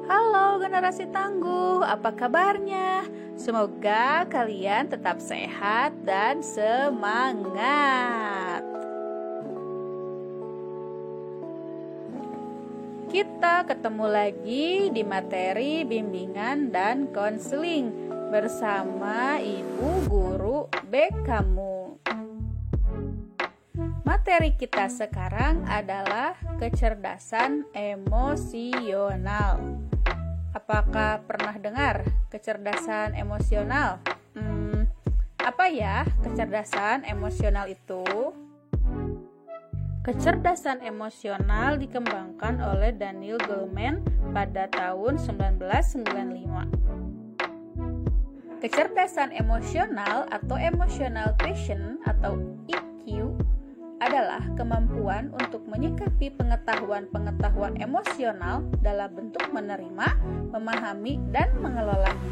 Halo generasi tangguh, apa kabarnya? Semoga kalian tetap sehat dan semangat. Kita ketemu lagi di materi bimbingan dan konseling bersama Ibu Guru BK-mu. Materi kita sekarang adalah kecerdasan emosional. Apakah pernah dengar kecerdasan emosional? Apa ya kecerdasan emosional itu? Kecerdasan emosional dikembangkan oleh Daniel Goleman pada tahun 1995. Kecerdasan emosional atau emotional quotient atau EQ adalah kemampuan untuk menyikapi pengetahuan emosional dalam bentuk menerima, memahami, dan mengelolanya.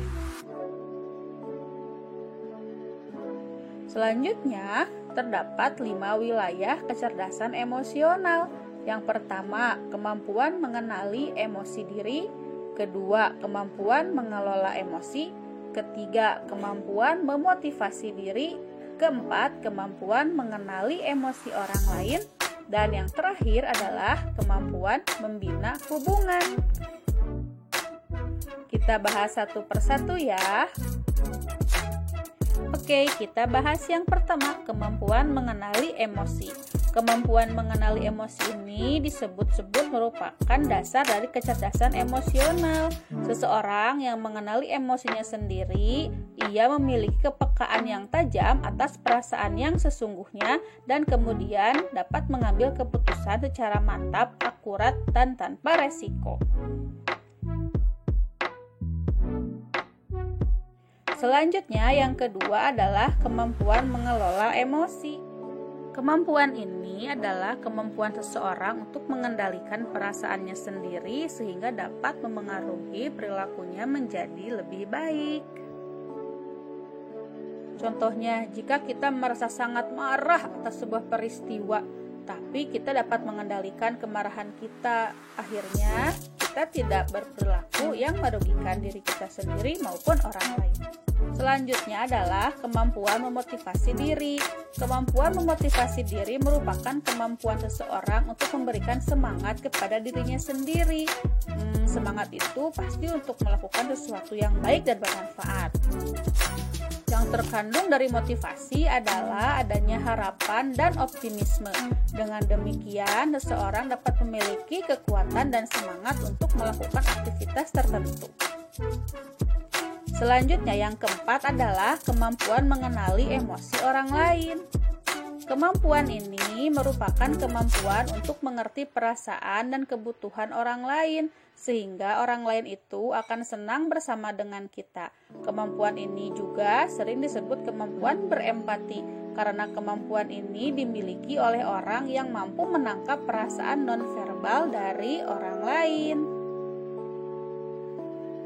Selanjutnya, terdapat 5 wilayah kecerdasan emosional. Yang pertama, kemampuan mengenali emosi diri. Kedua, kemampuan mengelola emosi. Ketiga, kemampuan memotivasi diri. Keempat, kemampuan mengenali emosi orang lain. Dan yang terakhir adalah kemampuan membina hubungan. Kita bahas satu persatu ya. Oke, kita bahas yang pertama, kemampuan mengenali emosi. Kemampuan mengenali emosi ini disebut-sebut merupakan dasar dari kecerdasan emosional. Seseorang yang mengenali emosinya sendiri, ia memiliki kepekaan yang tajam atas perasaan yang sesungguhnya dan kemudian dapat mengambil keputusan secara mantap, akurat, dan tanpa resiko. Selanjutnya, yang kedua adalah kemampuan mengelola emosi. Kemampuan ini adalah kemampuan seseorang untuk mengendalikan perasaannya sendiri sehingga dapat memengaruhi perilakunya menjadi lebih baik. Contohnya, jika kita merasa sangat marah atas sebuah peristiwa, tapi kita dapat mengendalikan kemarahan kita, akhirnya kita tidak berperilaku yang merugikan diri kita sendiri maupun orang lain. Selanjutnya adalah kemampuan memotivasi diri. Kemampuan memotivasi diri merupakan kemampuan seseorang untuk memberikan semangat kepada dirinya sendiri. Semangat itu pasti untuk melakukan sesuatu yang baik dan bermanfaat. Yang terkandung dari motivasi adalah adanya harapan dan optimisme. Dengan demikian, seseorang dapat memiliki kekuatan dan semangat untuk melakukan aktivitas tertentu. Selanjutnya, yang keempat adalah kemampuan mengenali emosi orang lain. Kemampuan ini merupakan kemampuan untuk mengerti perasaan dan kebutuhan orang lain, sehingga orang lain itu akan senang bersama dengan kita. Kemampuan ini juga sering disebut kemampuan berempati, karena kemampuan ini dimiliki oleh orang yang mampu menangkap perasaan nonverbal dari orang lain.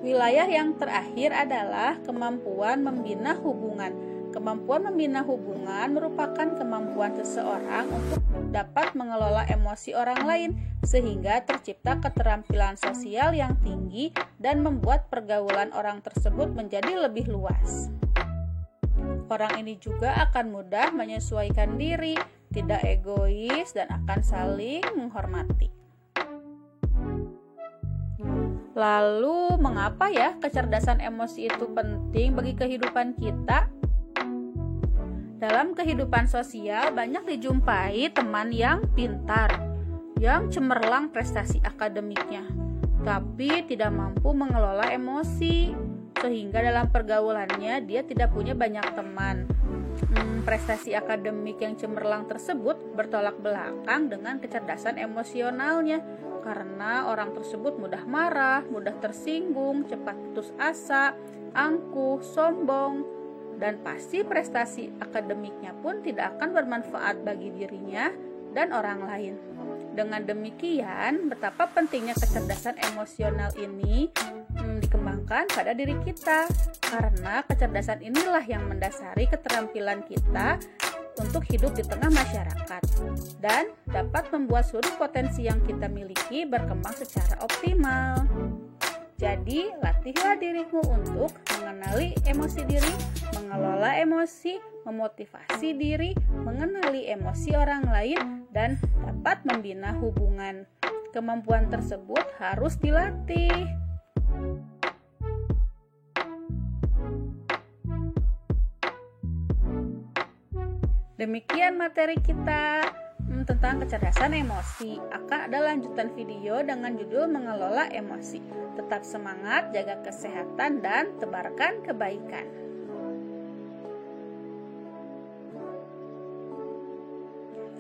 Wilayah yang terakhir adalah kemampuan membina hubungan. Kemampuan membina hubungan merupakan kemampuan seseorang untuk dapat mengelola emosi orang lain sehingga tercipta keterampilan sosial yang tinggi dan membuat pergaulan orang tersebut menjadi lebih luas. Orang ini juga akan mudah menyesuaikan diri, tidak egois, dan akan saling menghormati. Lalu, mengapa ya kecerdasan emosi itu penting bagi kehidupan kita? Dalam kehidupan sosial, banyak dijumpai teman yang pintar, yang cemerlang prestasi akademiknya, tapi tidak mampu mengelola emosi, sehingga dalam pergaulannya dia tidak punya banyak teman. Prestasi akademik yang cemerlang tersebut bertolak belakang dengan kecerdasan emosionalnya, karena orang tersebut mudah marah, mudah tersinggung, cepat putus asa, angkuh, sombong, dan pasti prestasi akademiknya pun tidak akan bermanfaat bagi dirinya dan orang lain. Dengan demikian, betapa pentingnya kecerdasan emosional ini dikembangkan pada diri kita, karena kecerdasan inilah yang mendasari keterampilan kita untuk hidup di tengah masyarakat dan dapat membuat seluruh potensi yang kita miliki berkembang secara optimal. Jadi, latihlah dirimu untuk mengenali emosi diri, mengelola emosi, memotivasi diri, mengenali emosi orang lain, dan dapat membina hubungan. Kemampuan tersebut harus dilatih. Demikian materi kita tentang kecerdasan emosi. Akan ada lanjutan video dengan judul mengelola emosi. Tetap semangat, jaga kesehatan, dan tebarkan kebaikan.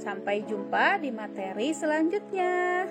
Sampai jumpa di materi selanjutnya.